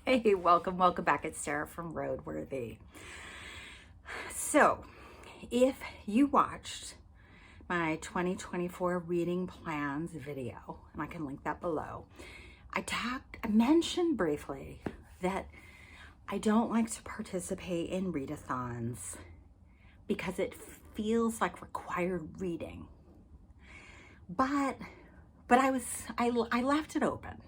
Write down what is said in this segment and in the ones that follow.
Hey, welcome back. It's Sarah from Roadworthy. So, if you watched my 2024 reading plans video, and I can link that below, I mentioned briefly that I don't like to participate in readathons because it feels like required reading. But I left it open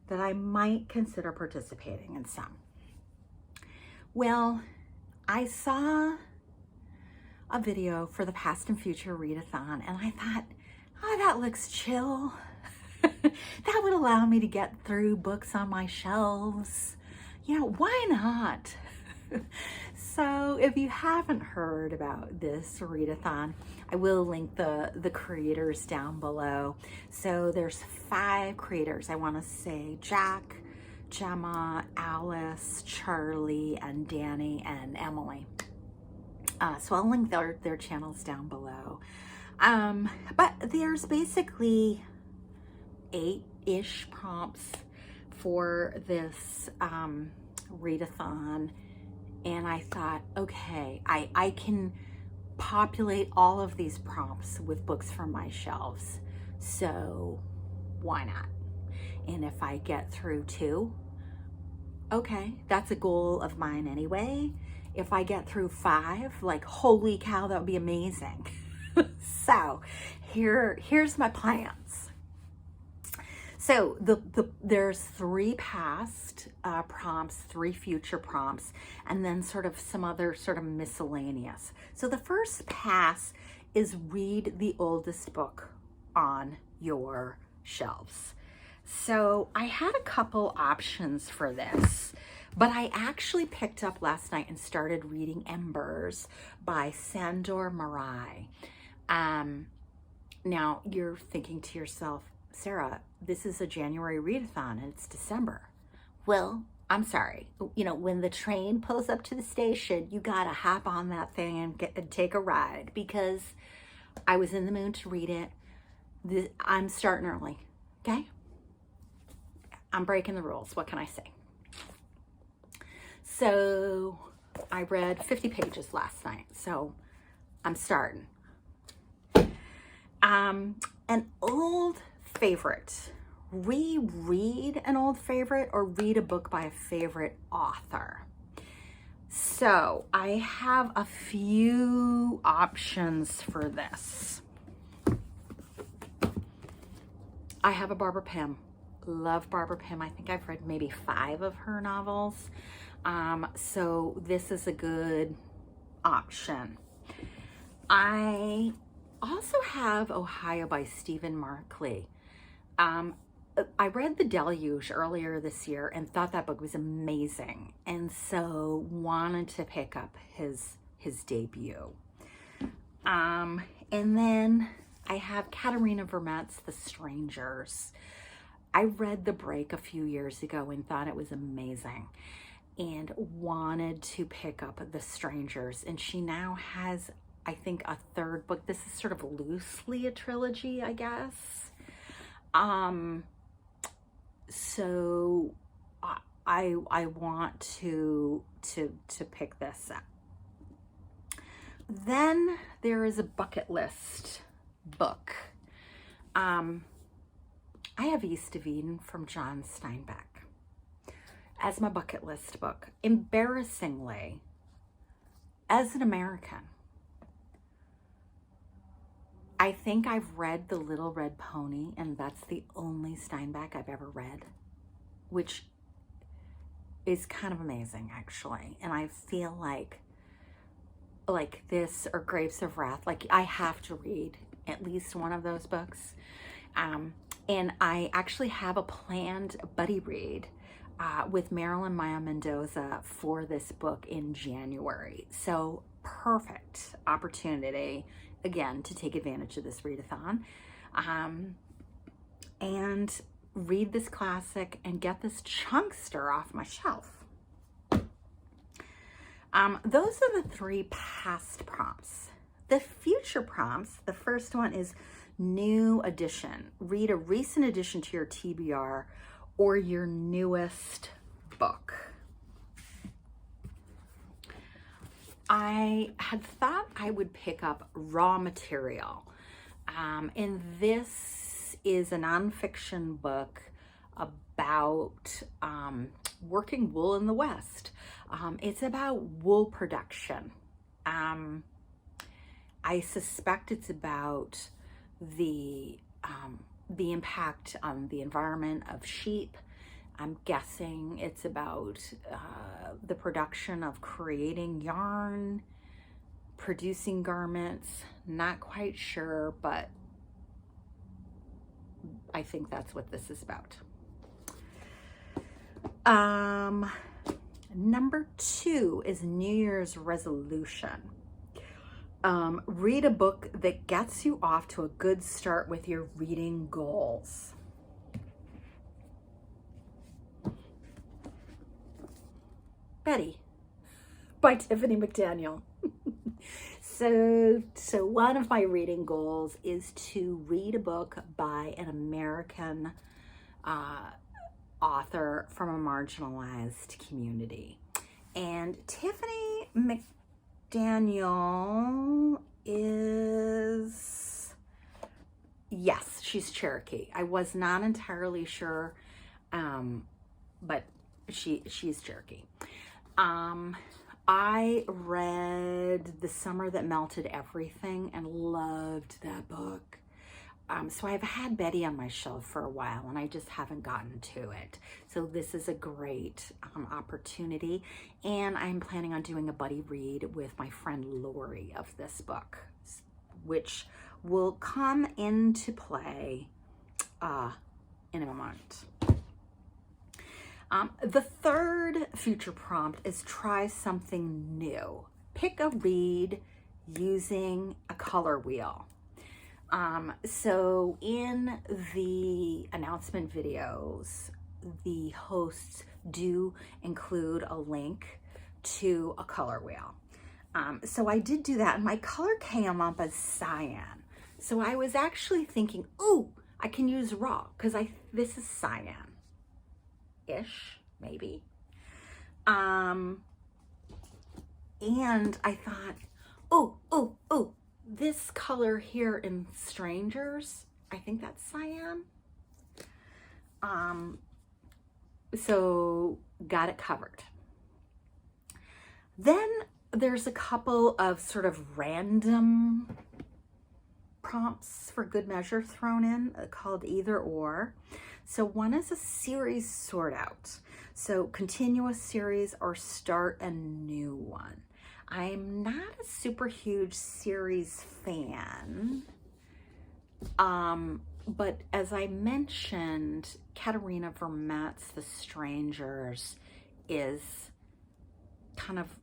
that I might consider participating in some. Well, I saw a video for the Past and Future Readathon, and I thought, oh, that looks chill. That would allow me to get through books on my shelves. Why not? So if you haven't heard about this readathon, I will link the creators down below. So there's 5 creators. I want to say Jack, Gemma, Alice, Charlie, and Danny, and Emily. So I'll link their channels down below. But there's basically 8-ish prompts for this readathon. And I thought, okay, I can populate all of these prompts with books from my shelves. So why not? And if I get through 2, okay, that's a goal of mine anyway. If I get through 5, like, holy cow, that would be amazing. So here's my plans. So there's 3 past prompts, 3 future prompts, and then sort of some other sort of miscellaneous. So the first pass is read the oldest book on your shelves. So I had a couple options for this, but I actually picked up last night and started reading Embers by Sandor Marai. Now you're thinking to yourself, Sarah, this is a January readathon and it's December. Well, I'm sorry. When the train pulls up to the station, you gotta hop on that thing and take a ride, because I was in the mood to read it. I'm starting early, okay? I'm breaking the rules. What can I say? So I read 50 pages last night, so I'm starting. An old favorite. Reread an old favorite or read a book by a favorite author. So I have a few options for this. I have a Barbara Pym. Love Barbara Pym. I think I've read maybe 5 of her novels. So this is a good option. I also have Ohio by Stephen Markley. I read The Deluge earlier this year and thought that book was amazing, and so wanted to pick up his debut. And then I have Katarina Vermette's The Strangers. I read The Break a few years ago and thought it was amazing and wanted to pick up The Strangers, and she now has, I think, a 3rd book. This is sort of loosely a trilogy, I guess. So I want to pick this up. Then there is a bucket list book. I have East of Eden from John Steinbeck as my bucket list book. Embarrassingly, as an American, I think I've read The Little Red Pony, and that's the only Steinbeck I've ever read, which is kind of amazing, actually. And I feel like this or Grapes of Wrath, like I have to read at least one of those books. And I actually have a planned buddy read with Marilyn Maya Mendoza for this book in January. So perfect opportunity, again, to take advantage of this readathon and read this classic and get this chunkster off my shelf. Those are the 3 past prompts. The future prompts, the first one is new edition. Read a recent addition to your TBR or your newest book. I had thought I would pick up Raw Material. And this is a nonfiction book about working wool in the West. It's about wool production. I suspect it's about the impact on the environment of sheep. I'm guessing it's about the production of creating yarn, producing garments. Not quite sure, but I think that's what this is about. Number 2 is New Year's resolution. Read a book that gets you off to a good start with your reading goals. Betty by Tiffany McDaniel. So one of my reading goals is to read a book by an American author from a marginalized community. And Tiffany McDaniel is, yes, she's Cherokee. I was not entirely sure, but she's Cherokee. I read The Summer That Melted Everything and loved that book. So I've had Betty on my shelf for a while and I just haven't gotten to it. So this is a great opportunity. And I'm planning on doing a buddy read with my friend Lori of this book, which will come into play in a moment. The third future prompt is try something new. Pick a read using a color wheel. So in the announcement videos, the hosts do include a link to a color wheel. So I did do that and my color came up as cyan. So I was actually thinking, ooh, I can use raw because this is cyan. Ish, maybe. And I thought, oh, this color here in Strangers, I think that's cyan. So got it covered. Then there's a couple of sort of random prompts for good measure thrown in called either or. So one is a series sort out. So continuous series or start a new one. I'm not a super huge series fan. But as I mentioned, Katarina Vermette's The Strangers is kind of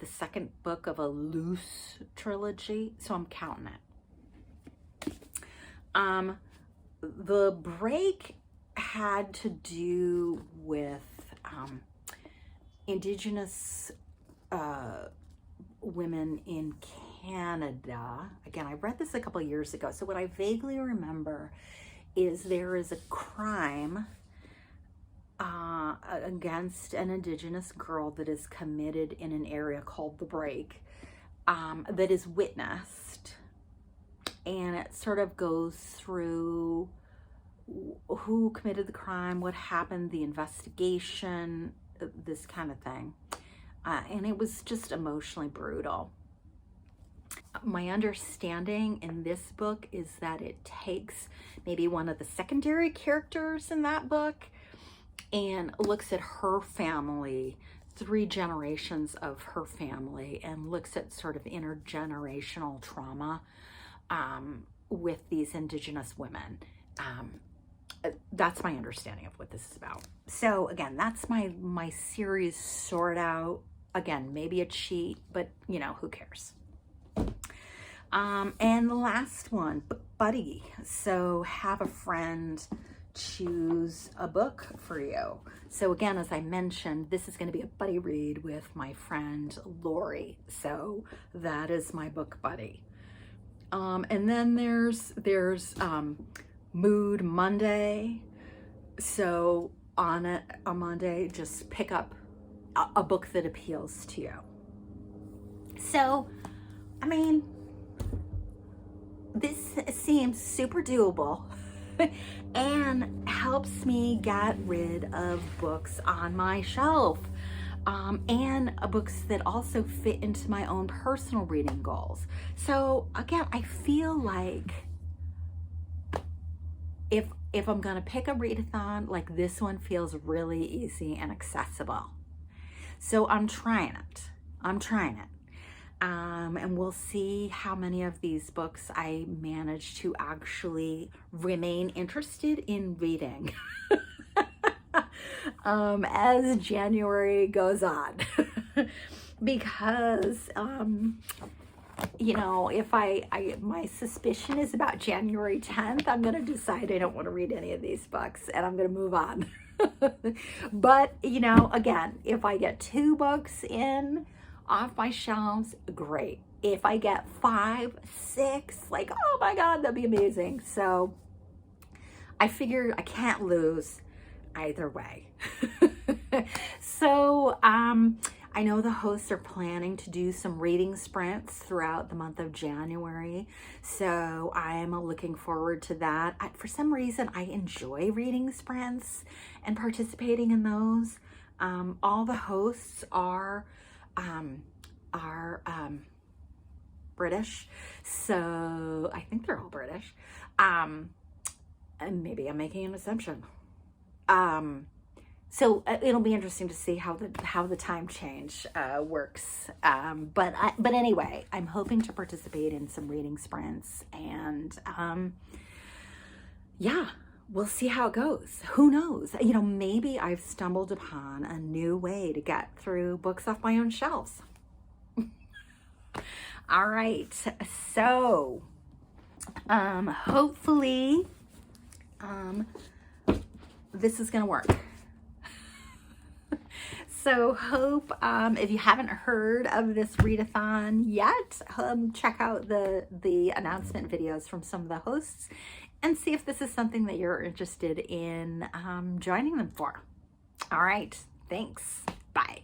the second book of a loose trilogy, so I'm counting it. The break had to do with Indigenous women in Canada. Again, I read this a couple years ago, so what I vaguely remember is there is a crime against an Indigenous girl that is committed in an area called the Break that is witnessed, and it sort of goes through who committed the crime, what happened, the investigation, this kind of thing. And it was just emotionally brutal. My understanding in this book is that it takes maybe one of the secondary characters in that book and looks at her family, 3 generations of her family, and looks at sort of intergenerational trauma with these Indigenous women. That's my understanding of what this is about. So again, that's my series sort out. Again, maybe a cheat, but you know, who cares? And the last one, buddy. So have a friend choose a book for you. So again, as I mentioned, this is going to be a buddy read with my friend Lori. So that is my book buddy. And then there's Mood Monday. So on a Monday, just pick up a book that appeals to you. So, I mean, this seems super doable and helps me get rid of books on my shelf, and books that also fit into my own personal reading goals. So again, I feel like if I'm gonna pick a readathon, like this one feels really easy and accessible. So I'm trying it. And we'll see how many of these books I manage to actually remain interested in reading as January goes on. Because, you know, if my suspicion is about January 10th, I'm going to decide I don't want to read any of these books and I'm going to move on. But, you know, again, if I get 2 books in off my shelves, great. If I get 5, 6, like, oh my God, that'd be amazing. So I figure I can't lose either way. So, I know the hosts are planning to do some reading sprints throughout the month of January, so I'm looking forward to that. For some reason, I enjoy reading sprints and participating in those. All the hosts are British, so I think they're all British. And maybe I'm making an assumption. So it'll be interesting to see how the time change works. But anyway, I'm hoping to participate in some reading sprints, and yeah, we'll see how it goes. Who knows? You know, maybe I've stumbled upon a new way to get through books off my own shelves. All right, so hopefully this is gonna work. So hope, if you haven't heard of this readathon yet, check out the announcement videos from some of the hosts and see if this is something that you're interested in joining them for. All right, thanks. Bye.